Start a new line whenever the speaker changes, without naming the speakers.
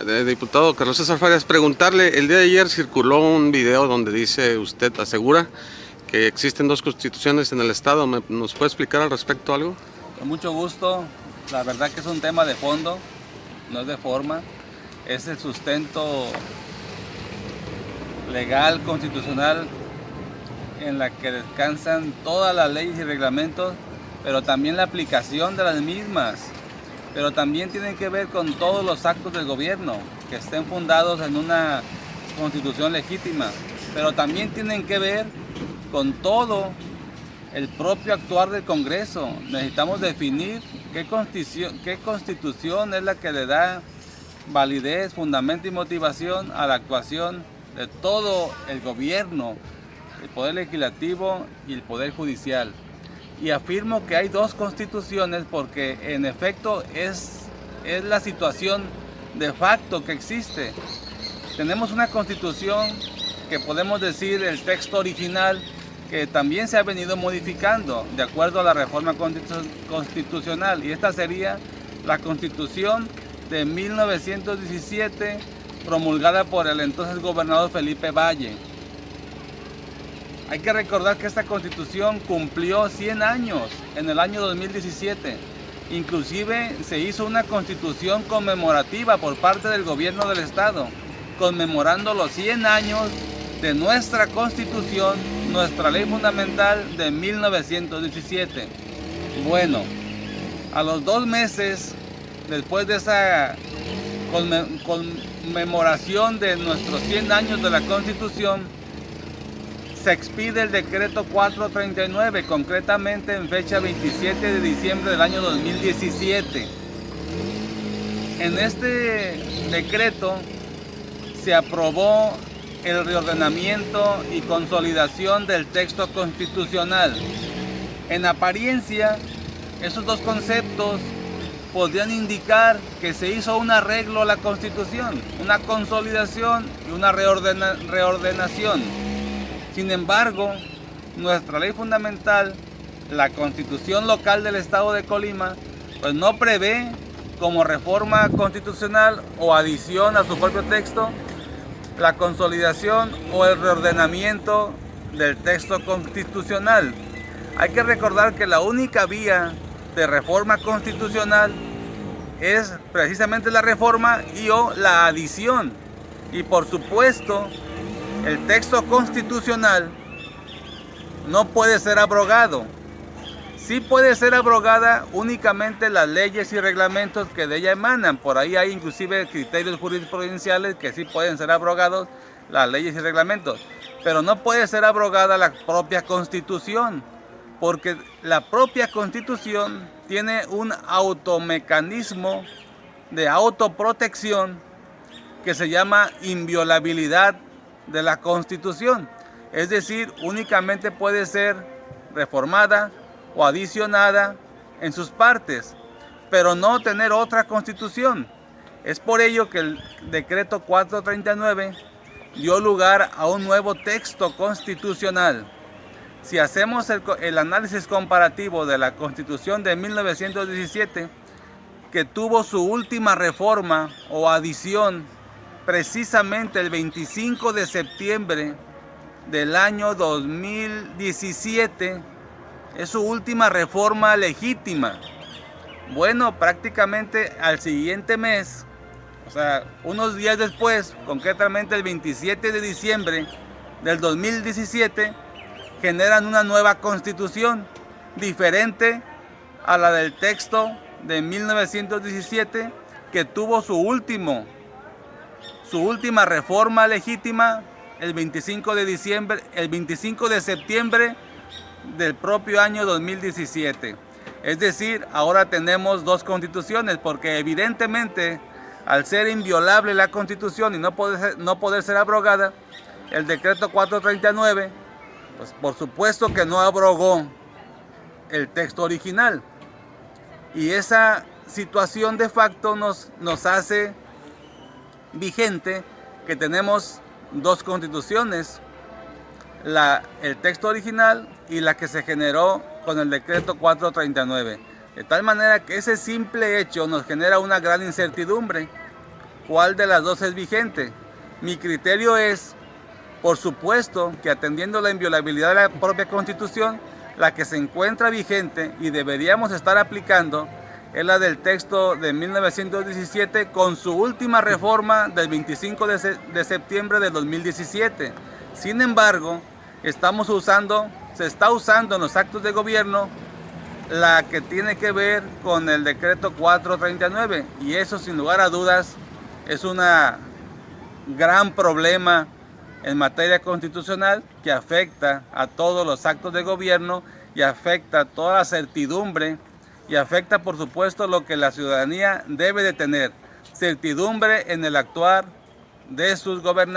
Diputado Carlos César Farias, preguntarle, el día de ayer circuló un video donde dice usted, asegura que existen dos constituciones en el Estado. ¿Nos puede explicar al respecto algo?
Con mucho gusto. La verdad que es un tema de fondo, no es de forma. Es el sustento legal, constitucional, en la que descansan todas las leyes y reglamentos, pero también la aplicación de las mismas. Pero también tienen que ver con todos los actos del gobierno que estén fundados en una constitución legítima, pero también tienen que ver con todo el propio actuar del Congreso. Necesitamos definir qué constitución es la que le da validez, fundamento y motivación a la actuación de todo el gobierno, el poder legislativo y el poder judicial. Y afirmo que hay dos constituciones porque en efecto es la situación de facto que existe. Tenemos una constitución que podemos decir el texto original, que también se ha venido modificando de acuerdo a la reforma constitucional, y esta sería la Constitución de 1917 promulgada por el entonces gobernador Felipe Valle. Hay que recordar que esta Constitución cumplió 100 años en el año 2017. Inclusive se hizo una Constitución conmemorativa por parte del gobierno del Estado, conmemorando los 100 años de nuestra Constitución, nuestra ley fundamental de 1917. Bueno, a los 2 meses después de esa conmemoración de nuestros 100 años de la Constitución, se expide el decreto 439, concretamente en fecha 27 de diciembre del año 2017. En este decreto se aprobó el reordenamiento y consolidación del texto constitucional. En apariencia, esos dos conceptos podrían indicar que se hizo un arreglo a la Constitución, una consolidación y una reordenación. Sin embargo, nuestra ley fundamental, la Constitución local del Estado de Colima, pues no prevé como reforma constitucional o adición a su propio texto la consolidación o el reordenamiento del texto constitucional. Hay que recordar que la única vía de reforma constitucional es precisamente la reforma y o la adición. Y por supuesto, el texto constitucional no puede ser abrogado. Sí puede ser abrogada únicamente las leyes y reglamentos que de ella emanan. Por ahí hay inclusive criterios jurisprudenciales que sí pueden ser abrogados las leyes y reglamentos. Pero no puede ser abrogada la propia Constitución, porque la propia Constitución tiene un automecanismo de autoprotección que se llama inviolabilidad de la Constitución. Es decir, únicamente puede ser reformada o adicionada en sus partes, pero no tener otra constitución. Es por ello que el decreto 439 dio lugar a un nuevo texto constitucional. Si hacemos el análisis comparativo de la Constitución de 1917, que tuvo su última reforma o adición precisamente el 25 de septiembre del año 2017, es su última reforma legítima. Bueno, prácticamente al siguiente mes, o sea, unos días después, concretamente el 27 de diciembre del 2017, generan una nueva constitución diferente a la del texto de 1917, que tuvo su última reforma legítima el 25 de septiembre del propio año 2017. Es decir, ahora tenemos dos constituciones, porque evidentemente al ser inviolable la Constitución y no poder ser abrogada, el decreto 439, pues por supuesto que no abrogó el texto original. Y esa situación de facto nos hace vigente que tenemos dos constituciones, el texto original y la que se generó con el decreto 439. De tal manera que ese simple hecho nos genera una gran incertidumbre, cuál de las dos es vigente. Mi criterio es, por supuesto, que atendiendo la inviolabilidad de la propia Constitución, la que se encuentra vigente y deberíamos estar aplicando es la del texto de 1917 con su última reforma del 25 de septiembre de 2017. Sin embargo, se está usando en los actos de gobierno la que tiene que ver con el decreto 439 y eso sin lugar a dudas es un gran problema en materia constitucional que afecta a todos los actos de gobierno y afecta a toda la certidumbre y afecta por supuesto lo que la ciudadanía debe de tener, certidumbre en el actuar de sus gobernantes.